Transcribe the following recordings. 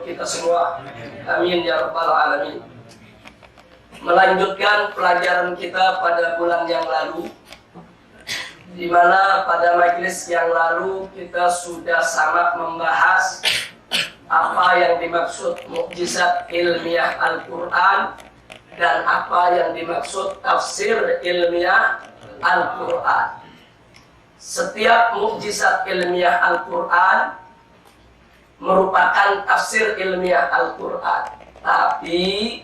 untuk kita semua. Amin ya rabbal alamin. Melanjutkan pelajaran kita pada bulan yang lalu, di mana pada majelis yang lalu kita sudah sama membahas apa yang dimaksud mukjizat ilmiah Al-Quran dan apa yang dimaksud tafsir ilmiah Al-Quran. Setiap mukjizat ilmiah Al-Quran merupakan tafsir ilmiah Al-Quran, tapi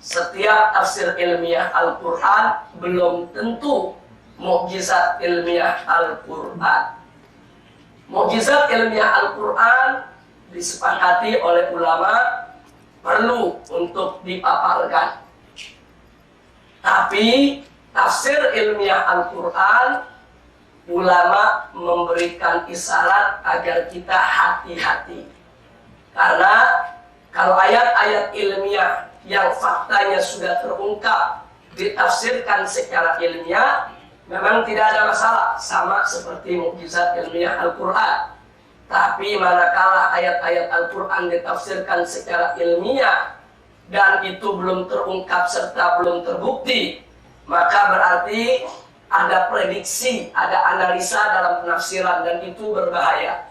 setiap tafsir ilmiah Al-Quran belum tentu mukjizat ilmiah Al-Quran. Mukjizat ilmiah Al-Quran disepakati oleh ulama perlu untuk dipaparkan, tapi tafsir ilmiah Al-Quran ulama memberikan isyarat agar kita hati-hati. Karena kalau ayat-ayat ilmiah yang faktanya sudah terungkap ditafsirkan secara ilmiah, memang tidak ada masalah, sama seperti mukjizat ilmiah Al-Quran. Tapi manakala ayat-ayat Al-Quran ditafsirkan secara ilmiah dan itu belum terungkap serta belum terbukti, maka berarti ada prediksi, ada analisa dalam penafsiran, dan itu berbahaya.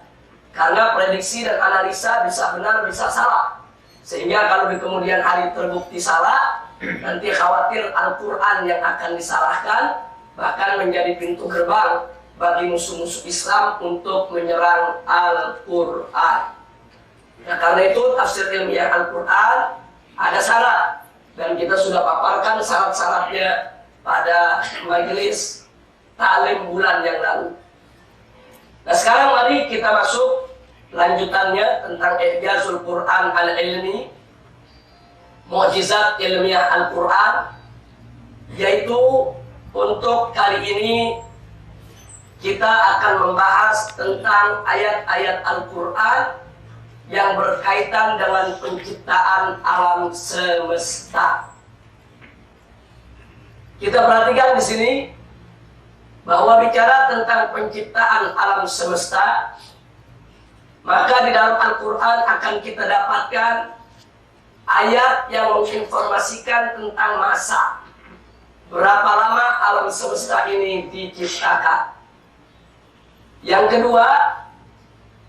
Karena prediksi dan analisa bisa benar, bisa salah. Sehingga kalau di kemudian hari terbukti salah, nanti khawatir Al-Quran yang akan disalahkan, bahkan menjadi pintu gerbang bagi musuh-musuh Islam untuk menyerang Al-Quran. Nah, karena itu tafsir ilmiah Al-Quran ada syarat, dan kita sudah paparkan syarat-syaratnya pada majelis ta'lim bulan yang lalu. Nah, sekarang mari kita masuk lanjutannya tentang I'jazul Quran al-ilmi, mukjizat ilmiah Al-Quran, yaitu untuk kali ini kita akan membahas tentang ayat-ayat Al-Quran yang berkaitan dengan penciptaan alam semesta. Kita perhatikan di sini bahwa bicara tentang penciptaan alam semesta, maka di dalam Al-Quran akan kita dapatkan ayat yang menginformasikan tentang masa, berapa lama alam semesta ini diciptakan. Yang kedua,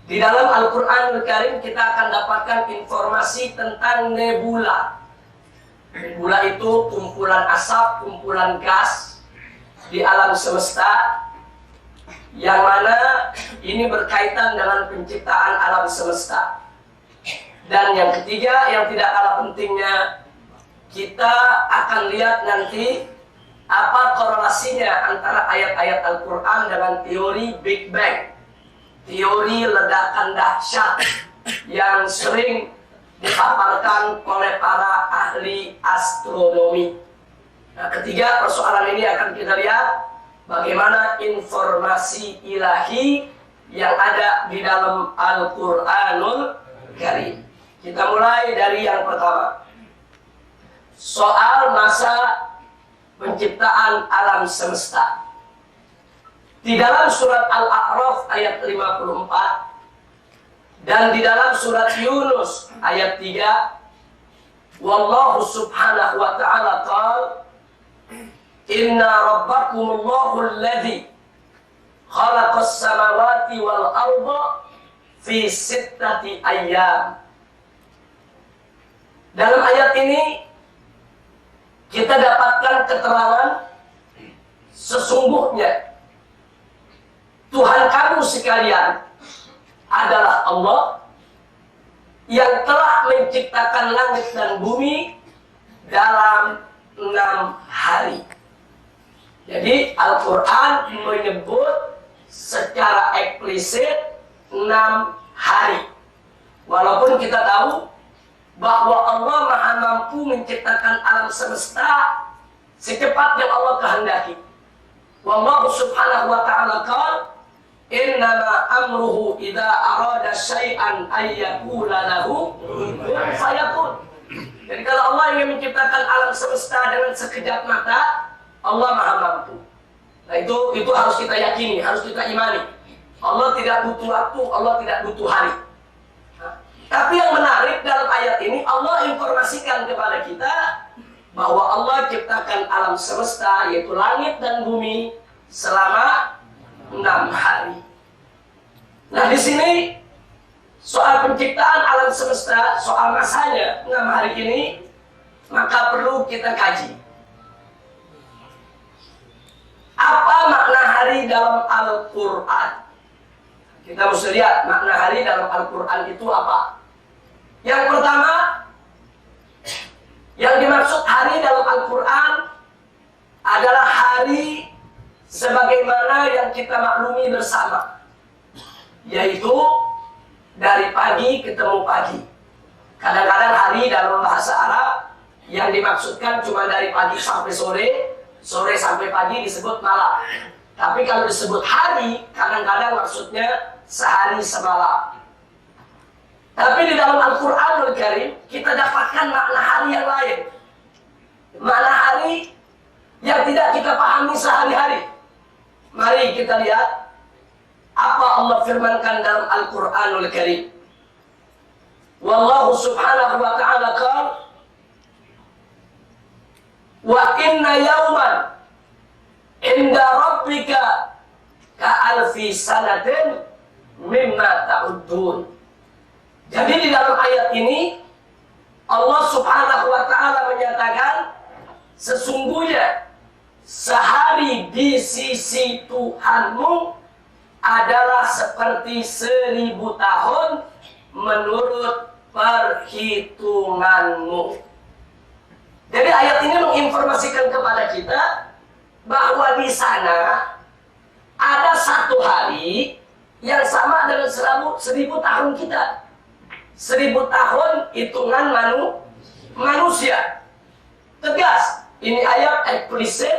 di dalam Al-Quran Al-Karim kita akan dapatkan informasi tentang nebula. Nebula itu kumpulan asap, kumpulan gas di alam semesta, yang mana ini berkaitan dengan penciptaan alam semesta. Dan yang ketiga, yang tidak kalah pentingnya, kita akan lihat nanti apa korelasinya antara ayat-ayat Al-Quran dengan teori Big Bang, teori ledakan dahsyat yang sering dipaparkan oleh para ahli astronomi. Nah, ketiga persoalan ini akan kita lihat bagaimana informasi ilahi yang ada di dalam Al-Quranul Karim. Kita mulai dari yang pertama, soal masa penciptaan alam semesta. Di dalam surat Al-A'raf ayat 54 dan di dalam surat Yunus ayat 3, wallahu subhanahu wa ta'ala qala inna rabbakumullahu alladhi khalaqas samawati wal arda fi sittati ayyam. Dalam ayat ini kita dapatkan keterangan sesungguhnya Tuhan kamu sekalian adalah Allah yang telah menciptakan langit dan bumi dalam 6 hari. Jadi Al-Quran menyebut secara eksplisit 6 hari. Walaupun kita tahu bahwa Allah Maha mampu menciptakan alam semesta secepat yang Allah kehendaki. Wallahu subhanahu wa ta'ala qala innama amruhu idza arada syai'an ayyakula lahu kun fayakun. Jadi kalau Allah ingin menciptakan alam semesta dengan sekejap mata, Allah Maha mampu. Nah itu harus kita yakini, harus kita imani. Allah tidak butuh waktu, Allah tidak butuh hari. Tapi yang menarik dalam ayat ini Allah informasikan kepada kita bahwa Allah ciptakan alam semesta yaitu langit dan bumi selama 6 hari. Nah di sini soal penciptaan alam semesta, soal masanya 6 hari ini, maka perlu kita kaji. Apa makna hari dalam Al-Quran? Kita mesti lihat makna hari dalam Al-Quran itu apa. Yang pertama, yang dimaksud hari dalam Al-Quran adalah hari sebagaimana yang kita maklumi bersama, yaitu dari pagi ketemu pagi. Kadang-kadang hari dalam bahasa Arab yang dimaksudkan cuma dari pagi sampai sore, sore sampai pagi disebut malam. Tapi kalau disebut hari, kadang-kadang maksudnya sehari semalam. Tapi di dalam Al-Quranul Karim kita dapatkan makna hari yang lain. Makna hari yang tidak kita pahami sehari-hari. Mari kita lihat apa Allah firmankan dalam Al-Quranul Karim. Wallahu subhanahu wa ta'ala qala wa inna yawman inda rabbika ka'alfi sanatin mimma ta'uddun. Jadi di dalam ayat ini Allah subhanahu wa ta'ala menyatakan sesungguhnya sehari di sisi Tuhanmu adalah seperti 1000 tahun menurut perhitunganmu. Jadi ayat ini menginformasikan kepada kita bahwa di sana ada satu hari yang sama dengan 1000 tahun kita. 1000 tahun hitungan manusia. Tegas, ini ayat eksplisit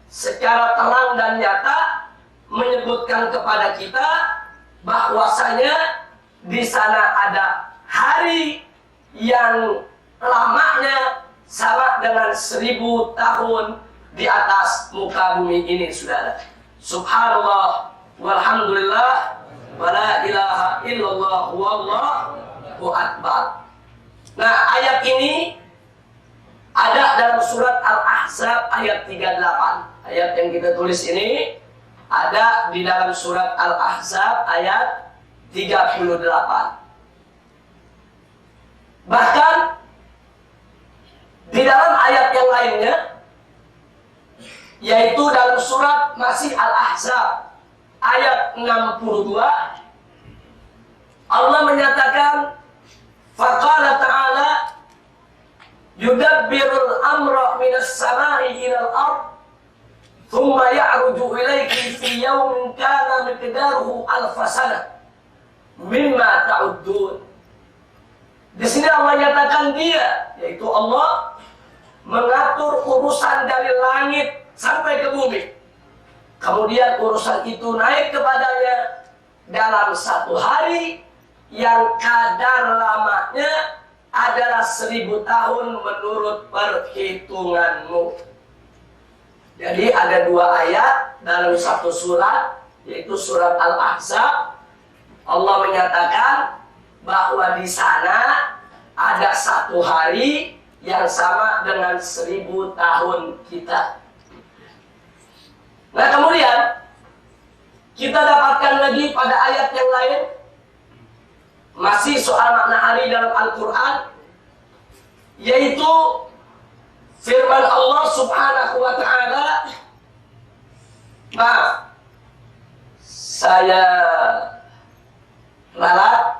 secara terang dan nyata menyebutkan kepada kita bahwasanya di sana ada hari yang lamanya sama dengan 1000 tahun di atas muka bumi ini, saudara. Subhanallah walhamdulillah wala ilaha illallah wallahu akbar. Nah, ayat ini ada dalam surat Al-Ahzab ayat 38. Ayat yang kita tulis ini ada di dalam surat Al-Ahzab ayat 38. Bahkan di dalam ayat yang lainnya, yaitu dalam surat masih Al-Ahzab ayat 62, Allah menyatakan faqala ta'ala yudabbirul amra minas samai ilal ard thumma ya'ruju ilayki fi yawmin kana miqdaruhu alfa sanah mimma ta'uddun. Di sini Allah nyatakan dia, yaitu Allah mengatur urusan dari langit sampai ke bumi. Kemudian urusan itu naik kepadanya dalam satu hari yang kadar lamanya adalah 1000 tahun menurut perhitunganmu. Jadi ada 2 ayat dalam satu surat, yaitu surat Al-Ahzab. Allah menyatakan bahwa di sana ada satu hari yang sama dengan 1000 tahun kita. Nah kemudian kita dapatkan lagi pada ayat yang lain masih soal makna hari dalam Al-Quran, yaitu firman Allah subhanahu wa ta'ala. Maaf, saya ralat.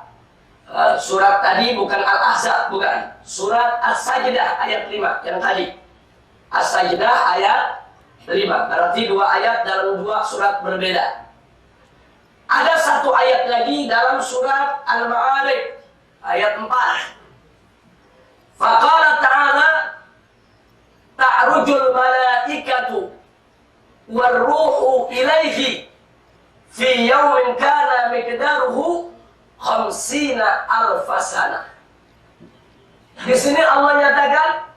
Surat tadi bukan Al-Ahzab, bukan. Surat As-Sajdah ayat 5 yang tadi. As-Sajdah ayat 5. Berarti 2 ayat dalam 2 surat berbeda. Ada satu ayat lagi dalam surat Al-Ma'arij ayat 4. Faqala ta'ala ta'rujul malaikatu warruhu ilaihi fi yawmin kana miqdaruhu 50 alfa sanah. Di sini Allah nyatakan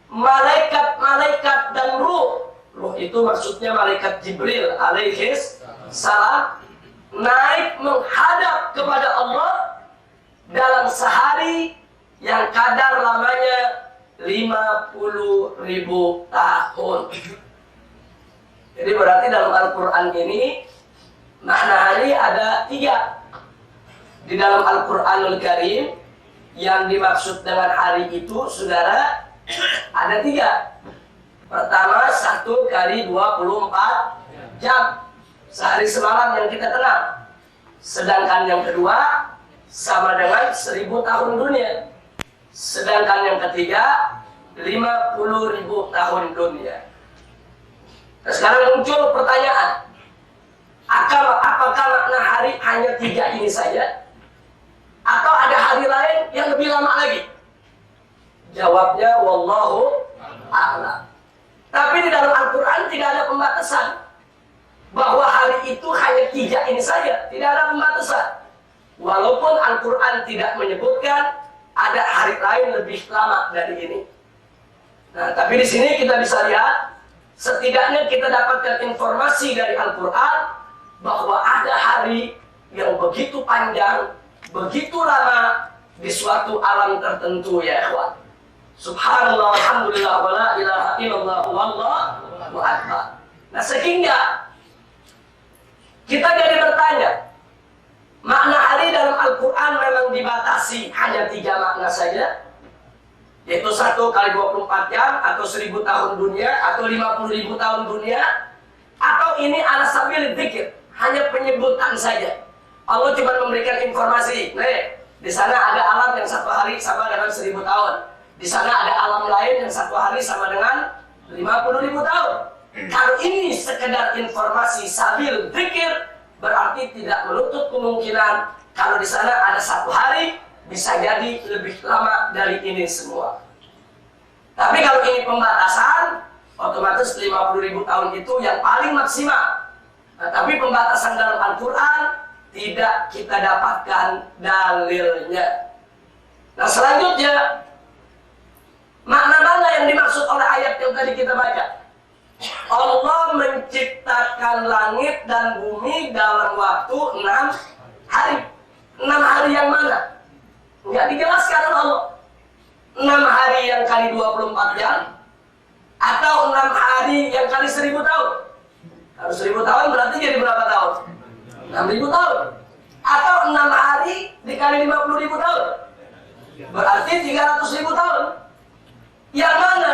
malaikat-malaikat dan ruh. Ruh itu maksudnya malaikat Jibril alaihi salam naik menghadap kepada Allah dalam sehari yang kadar lamanya 50.000 tahun. Jadi berarti dalam Al-Quran ini makna hari ada 3. Di dalam Al-Quranul Karim yang dimaksud dengan hari itu, saudara, ada 3. Pertama, 1 kali 24 jam, sehari semalam yang kita kenal. Sedangkan yang kedua sama dengan 1000 tahun dunia. Sedangkan yang ketiga 50.000 tahun dunia. Nah, sekarang muncul pertanyaan, apakah makna hari hanya 3 ini saja? Atau ada hari lain yang lebih lama lagi? Jawabnya wallahu a'lam. Tapi di dalam Al-Quran tidak ada pembatasan bahwa hari itu hanya 3 ini saja, tidak ada pembatasan. Walaupun Al-Quran tidak menyebutkan ada hari lain lebih lama dari ini. Nah, tapi di sini kita bisa lihat, setidaknya kita dapatkan informasi dari Al-Quran bahwa ada hari yang begitu panjang, begitu lama di suatu alam tertentu, ya ikhwan. Subhanallah, alhamdulillah, wa la ilaha illallah, wallahu akbar. Nah, sehingga kita jadi bertanya, makna hari dalam Al-Quran memang dibatasi hanya 3 makna saja, yaitu 1 kali 24 jam, atau 1000 tahun dunia, atau 50.000 tahun dunia, atau ini ala sabil dzikir, hanya penyebutan saja. Allah cuma memberikan informasi, nih, di sana ada alam yang 1 hari sama dengan 1000 tahun. Di sana ada alam lain yang 1 hari sama dengan 50.000 tahun. Kalau ini sekedar informasi sabil dzikir, berarti tidak menutup kemungkinan kalau di sana ada 1 hari bisa jadi lebih lama dari ini semua. Tapi kalau ini pembatasan, otomatis 50.000 tahun itu yang paling maksimal. Nah, tapi pembatasan dalam Al-Quran tidak kita dapatkan dalilnya. Nah, selanjutnya, makna mana yang dimaksud oleh ayat yang tadi kita baca? Allah menciptakan langit dan bumi dalam waktu 6 hari. 6 hari yang mana? Nggak dijelaskan oleh Allah. 6 hari yang kali 24 jam, atau 6 hari yang kali 1000 tahun. Kalau 1000 tahun berarti jadi berapa tahun? 6.000 tahun. Atau 6 hari dikali 50.000 tahun, berarti 300.000 tahun. Yang mana?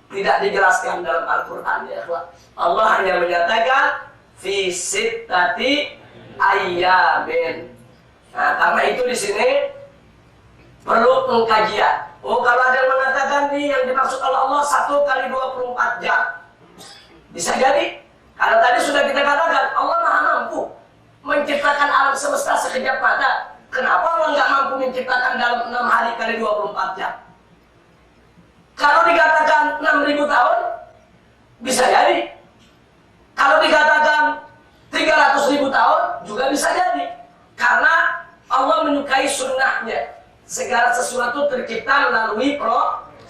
Tidak dijelaskan dalam Al-Quran, ya Allah. Allah hanya menyatakan fi sittati ayyamin. Nah, karena itu di sini perlu pengkajian. Oh, kalau ada yang mengatakan nih yang dimaksud oleh Allah 1 kali 24 jam, bisa jadi. Karena tadi sudah kita katakan Allah Maha mampu menciptakan alam semesta sekejap mata. Kenapa Allah nggak mampu menciptakan dalam 6 hari kali 24 jam? Kalau dikatakan 6.000 tahun, bisa jadi. Kalau dikatakan 300.000 tahun, juga bisa jadi. Karena Allah menyukai sunnahnya. Segala sesuatu tercipta melalui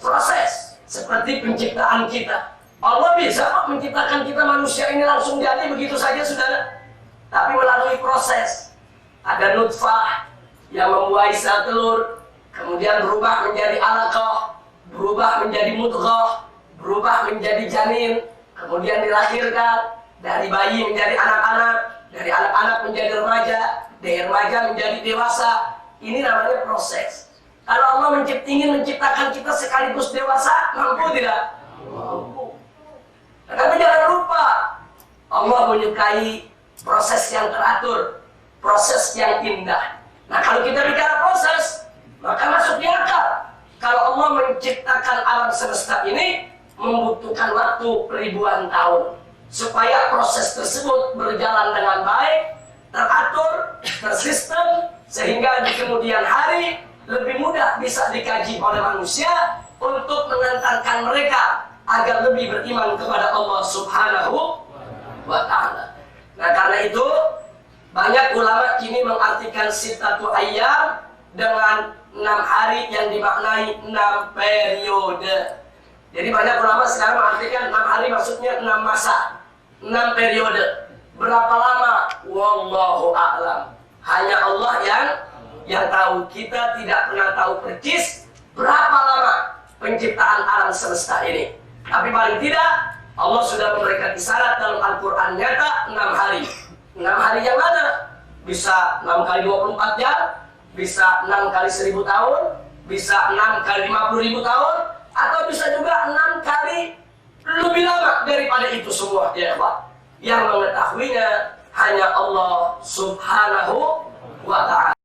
proses. Seperti penciptaan kita. Allah bisa kok menciptakan kita manusia ini langsung jadi begitu saja, saudara. Tapi melalui proses. Ada nutfah yang membuahi sel telur, kemudian berubah menjadi alaqah, berubah menjadi mudghah, berubah menjadi janin, kemudian dilahirkan, dari bayi menjadi anak-anak, dari anak-anak menjadi remaja, dari remaja menjadi dewasa. Ini namanya proses. Kalau Allah ingin menciptakan kita sekaligus dewasa, mampu tidak? Mampu. Tapi jangan lupa, Allah menyukai proses yang teratur, proses yang indah. Nah, kalau kita bicara proses, maka masuk di akal. Kalau Allah menciptakan alam semesta ini membutuhkan waktu ribuan tahun supaya proses tersebut berjalan dengan baik, teratur, tersistem, sehingga di kemudian hari lebih mudah bisa dikaji oleh manusia untuk mengantarkan mereka agar lebih beriman kepada Allah Subhanahu wa Ta'ala. Nah, karena itu banyak ulama kini mengartikan sittatu ayyam dengan 6 hari yang dimaknai 6 periode. Jadi banyak ulama sekarang mengartikan 6 hari maksudnya 6 masa, 6 periode. Berapa lama? Wallahu a'lam. Hanya Allah yang tahu. Kita tidak pernah tahu persis berapa lama penciptaan alam semesta ini. Tapi paling tidak Allah sudah memberikan isyarat dalam Al-Quran nyata 6 hari. 6 hari yang mana? Bisa 6 kali 24 jam, bisa 6 kali 1000 tahun, bisa 6 kali 50.000 tahun, atau bisa juga 6 kali lebih lama daripada itu semua, ya Pak. Yang mengetahuinya hanya Allah Subhanahu wa Ta'ala.